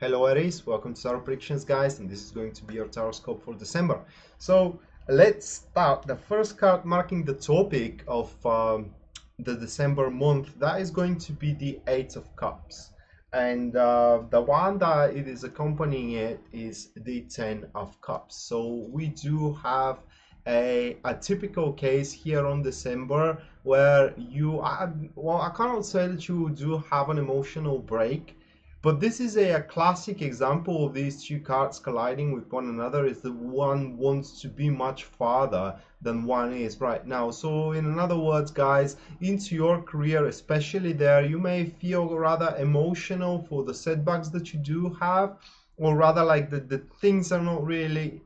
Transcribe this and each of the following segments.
Hello Aries, welcome to Tarot Predictions guys, and this is going to be your tarot scope for December. So let's start. The first card marking the topic of the December month, that is going to be the Eight of Cups. And the one that it is accompanying it is the Ten of Cups. So we do have a typical case here on December where you are, well, I cannot say that you do have an emotional break, but this is a classic example of these two cards colliding with one another. Is the one wants to be much farther than one is right now. So in other words, guys, into your career, especially there, you may feel rather emotional for the setbacks that you do have, or rather like the things are not really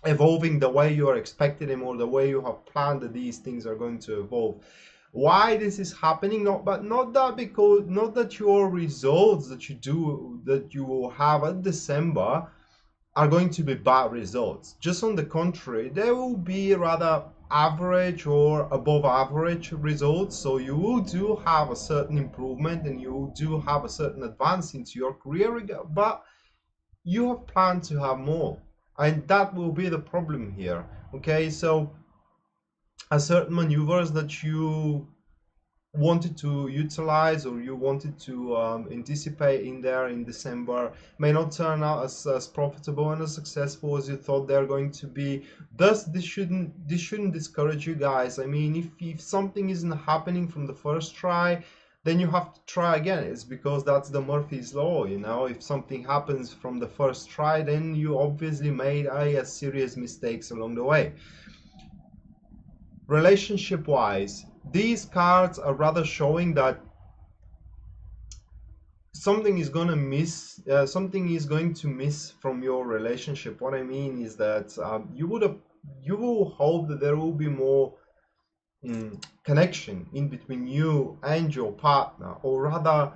evolving the way you are expecting them or the way you have planned that these things are going to evolve. Why this is happening? Not that your results that you will have at December are going to be bad results. Just on the contrary, there will be rather average or above average results. So you do have a certain improvement and you do have a certain advance into your career, but you have planned to have more, and that will be the problem here. Okay, so a certain maneuvers that you wanted to utilize or you wanted to anticipate in there in December may not turn out as profitable and as successful as you thought they're going to be. Thus, this shouldn't discourage you guys. I mean, if something isn't happening from the first try, then you have to try again. It's because that's the Murphy's law, you know. If something happens from the first try, then you obviously made a serious mistakes along the way. Relationship wise, these cards are rather showing that something is going to miss, something is going to miss from your relationship. What I mean is that you will hope that there will be more connection in between you and your partner, or rather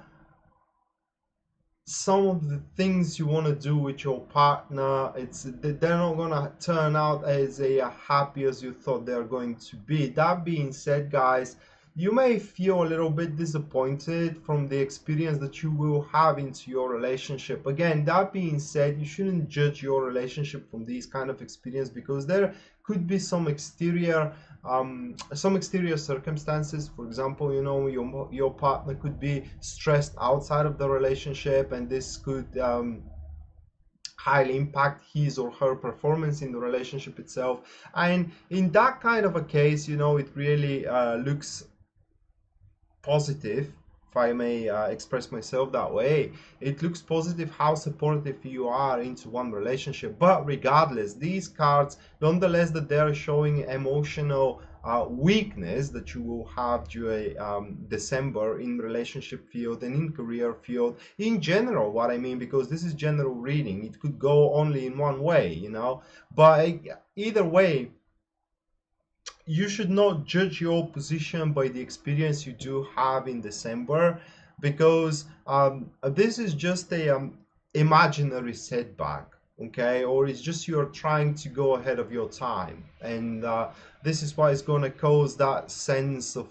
some of the things you want to do with your partner, they're not going to turn out as happy as you thought they're going to be. That being said, guys, you may feel a little bit disappointed from the experience that you will have into your relationship. Again, that being said, you shouldn't judge your relationship from these kind of experience, because there could be some exterior circumstances. For example, you know, your partner could be stressed outside of the relationship, and this could highly impact his or her performance in the relationship itself. And in that kind of a case, you know, it really looks positive, if I may express myself that way. It looks positive how supportive you are into one relationship. But regardless, these cards, nonetheless, that they're showing emotional weakness that you will have during December in relationship field and in career field in general. What I mean, because this is general reading, it could go only in one way, you know. But either way, you should not judge your position by the experience you do have in December, because this is just a imaginary setback, okay? Or it's just you're trying to go ahead of your time, and this is why it's going to cause that sense of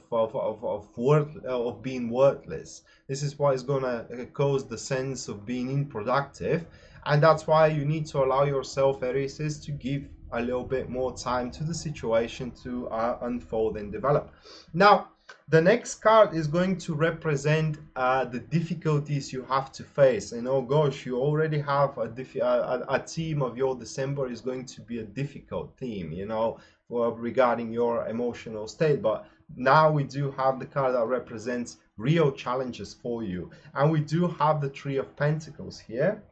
being worthless. This is why it's going to cause the sense of being unproductive, and that's why you need to allow yourself, Aries, to give a little bit more time to the situation to unfold and develop. Now, the next card is going to represent the difficulties you have to face. And oh gosh, you already have a theme of your December is going to be a difficult theme, you know, regarding your emotional state. But now we do have the card that represents real challenges for you. And we do have the Three of Pentacles here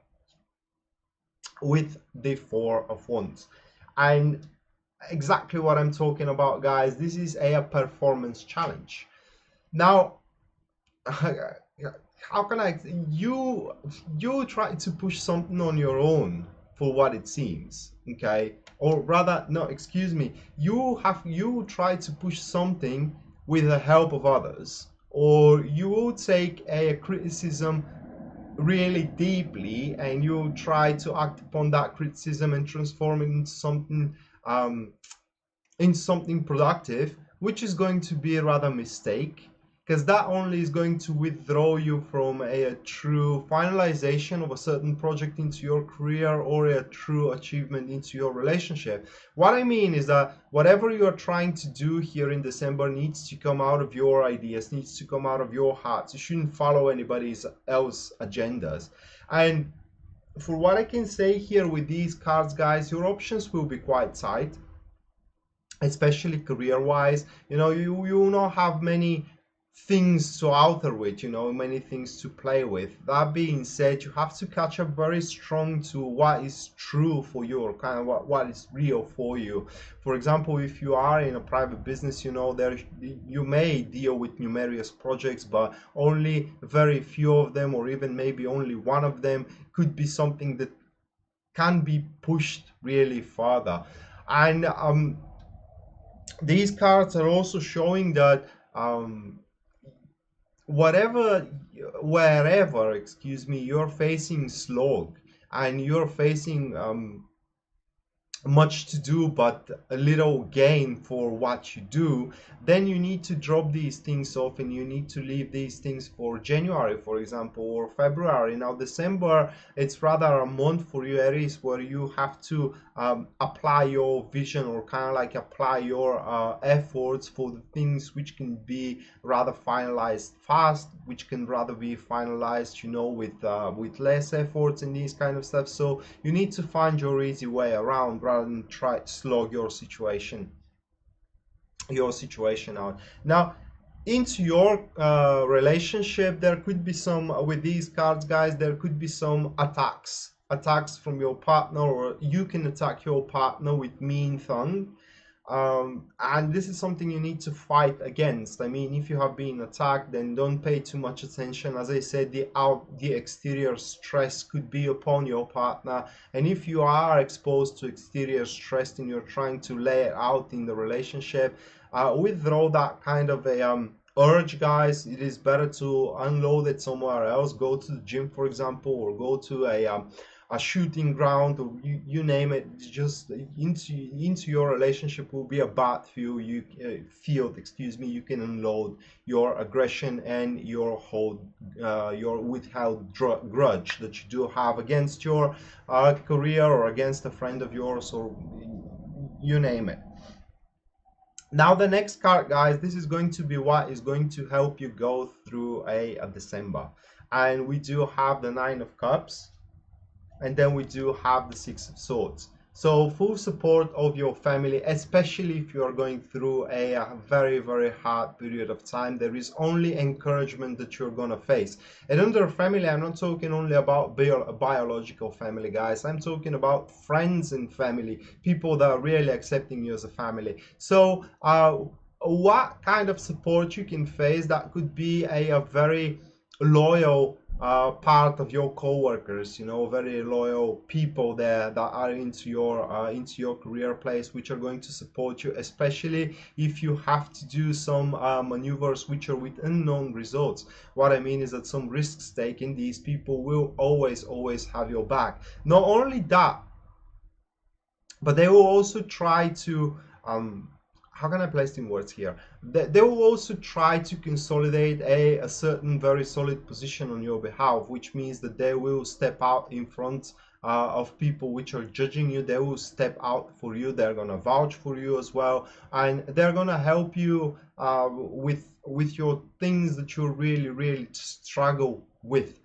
with the Four of Wands. And exactly what I'm talking about, guys, this is a performance challenge. Now, how can you try to push something on your own for what it seems, okay? Or rather, no, excuse me, you try to push something with the help of others, or you will take a criticism really deeply and you try to act upon that criticism and transform it into something productive, which is going to be a rather mistake. because that only is going to withdraw you from a true finalization of a certain project into your career or a true achievement into your relationship. What I mean is that whatever you are trying to do here in December needs to come out of your ideas, needs to come out of your heart. You shouldn't follow anybody else's agendas. And for what I can say here with these cards, guys, your options will be quite tight, especially career-wise. You know, you will not have many things to alter with, you know, many things to play with. That being said, you have to catch up very strong to what is true for you, or kind of what is real for you. For example, if you are in a private business, you know, there you may deal with numerous projects, but only very few of them, or even maybe only one of them, could be something that can be pushed really further. And these cards are also showing that wherever, excuse me, you're facing slog and you're facing much to do but a little gain for what you do, then you need to drop these things off and you need to leave these things for January, for example, or February. Now December, it's rather a month for you, Aries, where you have to apply your vision, or kind of like apply your efforts for the things which can be rather finalized fast, which can rather be finalized, you know, with less efforts and these kind of stuff. So you need to find your easy way around rather than try to slog your situation out. Now, into your relationship, there could be some, with these cards, guys, there could be some attacks from your partner, or you can attack your partner with mean tongue. And this is something you need to fight against. I mean, if you have been attacked, then don't pay too much attention. As I said, the exterior stress could be upon your partner, and if you are exposed to exterior stress and you're trying to lay it out in the relationship, withdraw that kind of a urge, guys. It is better to unload it somewhere else. Go to the gym, for example, or go to a shooting ground, or you name it. Just into your relationship will be a battlefield. Field, excuse me. You can unload your aggression and your withheld grudge that you do have against your career, or against a friend of yours, or you name it. Now the next card, guys, this is going to be what is going to help you go through a December. And we do have the Nine of Cups, and then we do have the Six of Swords. So full support of your family, especially if you are going through a very, very hard period of time. There is only encouragement that you're going to face. And under family, I'm not talking only about biological family, guys. I'm talking about friends and family, people that are really accepting you as a family. So what kind of support you can face? That could be a very loyal part of your co-workers, you know, very loyal people there that are into your career place, which are going to support you, especially if you have to do some maneuvers which are with unknown results. What I mean is that some risks taken, these people will always have your back. Not only that, but they will also try to how can I place in words here? They will also try to consolidate a certain very solid position on your behalf, which means that they will step out in front of people which are judging you. They will step out for you. They're gonna vouch for you as well, and they're gonna help you with your things that you really struggle with,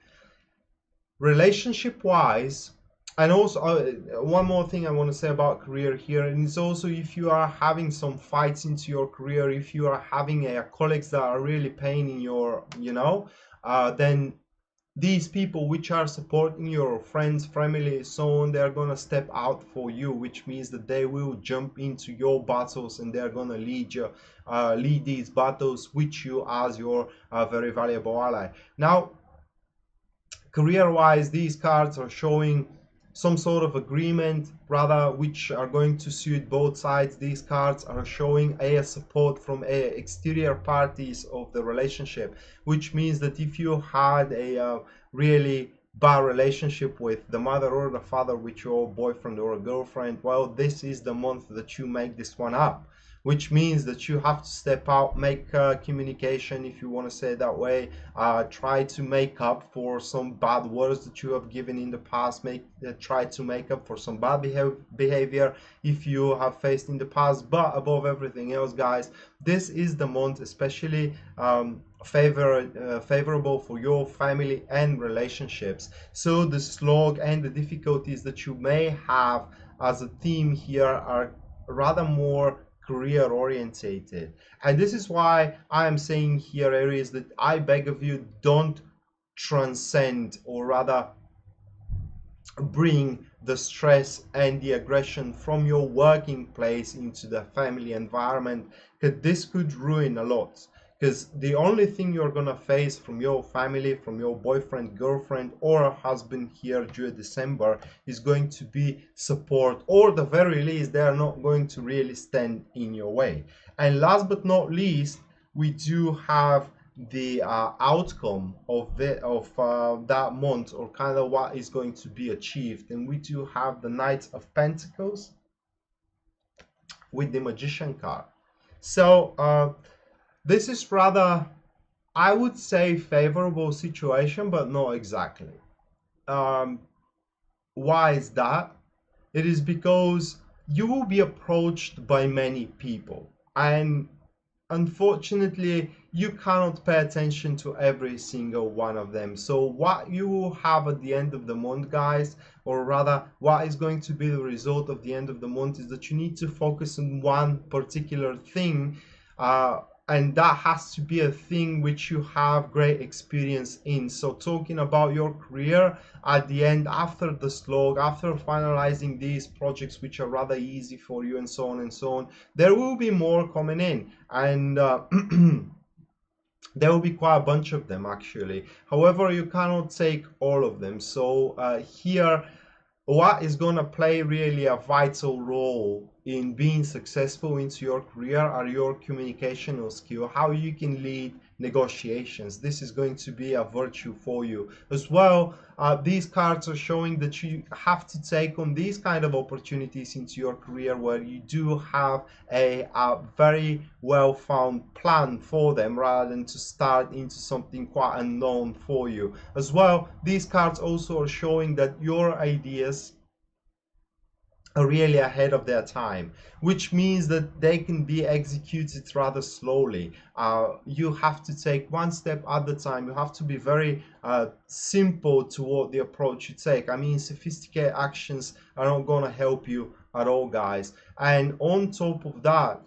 relationship wise. And also one more thing I want to say about career here, and it's also if you are having some fights into your career, if you are having colleagues that are really paining your, you know, then these people which are supporting your friends, family, so on, they're gonna step out for you, which means that they will jump into your battles and they're gonna lead these battles with you as your very valuable ally. Now, career-wise, these cards are showing some sort of agreement, rather, which are going to suit both sides. These cards are showing a support from exterior parties of the relationship, which means that if you had a really bad relationship with the mother or the father with your boyfriend or a girlfriend, well, this is the month that you make this one up. which means that you have to step out, make communication, if you want to say it that way, try to make up for some bad words that you have given in the past, try to make up for some bad behavior if you have faced in the past. But above everything else, guys, this is the month especially favorable for your family and relationships. So the slog and the difficulties that you may have as a theme here are rather more career orientated, and this is why I am saying here, Aries, that I beg of you, don't transcend, or rather bring the stress and the aggression from your working place into the family environment, because this could ruin a lot. Because the only thing you're gonna face from your family, from your boyfriend, girlfriend, or a husband here during December is going to be support, or the very least, they are not going to really stand in your way. And last but not least, we do have the outcome of that month, or kind of what is going to be achieved, and we do have the Knight of Pentacles with the Magician card. So this is rather, I would say, favorable situation, but not exactly. Why is that? It is because you will be approached by many people, and unfortunately you cannot pay attention to every single one of them. So what you will have at the end of the month, guys, or rather what is going to be the result of the end of the month, is that you need to focus on one particular thing, and that has to be a thing which you have great experience in. So talking about your career, at the end, after the slog, after finalizing these projects which are rather easy for you, and so on and so on, there will be more coming in, and there will be quite a bunch of them actually. However, you cannot take all of them. So here, what is going to play really a vital role in being successful into your career are your communicational skill, how you can lead negotiations. This is going to be a virtue for you as well. These cards are showing that you have to take on these kind of opportunities into your career where you do have a very well found plan for them, rather than to start into something quite unknown for you as well. These cards also are showing that your ideas are really ahead of their time, which means that they can be executed rather slowly. You have to take one step at a time. You have to be very simple toward the approach you take. I mean, sophisticated actions are not going to help you at all, guys. And on top of that,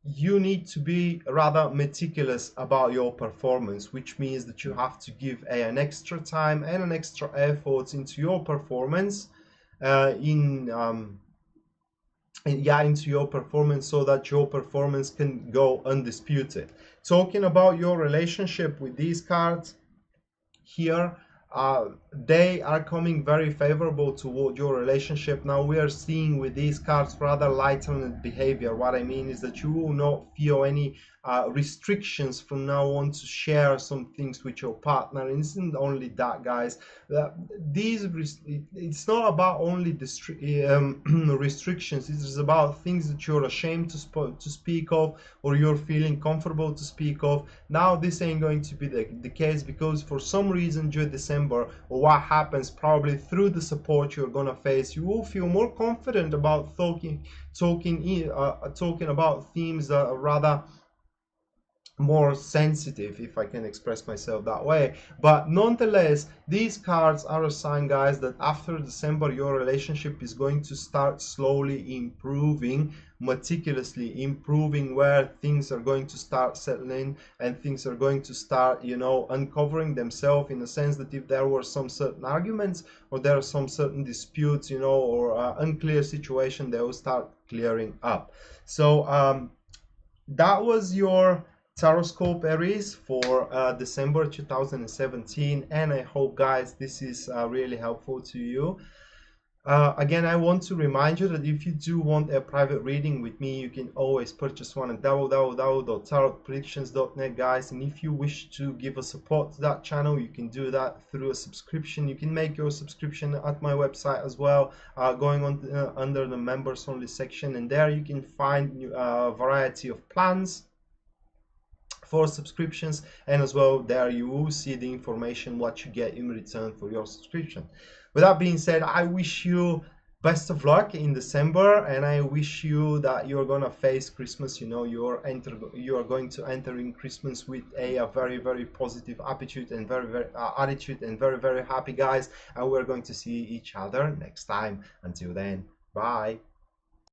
you need to be rather meticulous about your performance, which means that you have to give an extra time and an extra effort into your performance, into your performance, so that your performance can go undisputed. Talking about your relationship with these cards here, they are coming very favorable toward your relationship. Now we are seeing with these cards rather lightened behavior. What I mean is that you will not feel any restrictions from now on to share some things with your partner. And it isn't only that, guys. It's not about only the restrictions. It is about things that you're ashamed to speak of, or you're feeling comfortable to speak of. Now this ain't going to be the case, because for some reason during December, or what happens, probably through the support you're gonna face, you will feel more confident about talking about themes that are rather more sensitive, if I can express myself that way. But nonetheless, these cards are a sign, guys, that after December your relationship is going to start slowly improving, meticulously improving, where things are going to start settling and things are going to start, you know, uncovering themselves, in the sense that if there were some certain arguments, or there are some certain disputes, you know, or unclear situation, they will start clearing up. So that was your Taroscope, Aries, for December 2017, and I hope, guys, this is really helpful to you. Again, I want to remind you that if you do want a private reading with me, you can always purchase one at www.tarotpredictions.net, guys. And if you wish to give a support to that channel, you can do that through a subscription. You can make your subscription at my website as well, going on under the members only section, and there you can find a variety of plans for subscriptions, and as well there you will see the information what you get in return for your subscription. With that being said, I wish you best of luck in December, and I wish you that you're gonna face Christmas, you know, you are going to enter in Christmas with a very, very positive attitude and very, very happy, guys, and we're going to see each other next time. Until then, bye.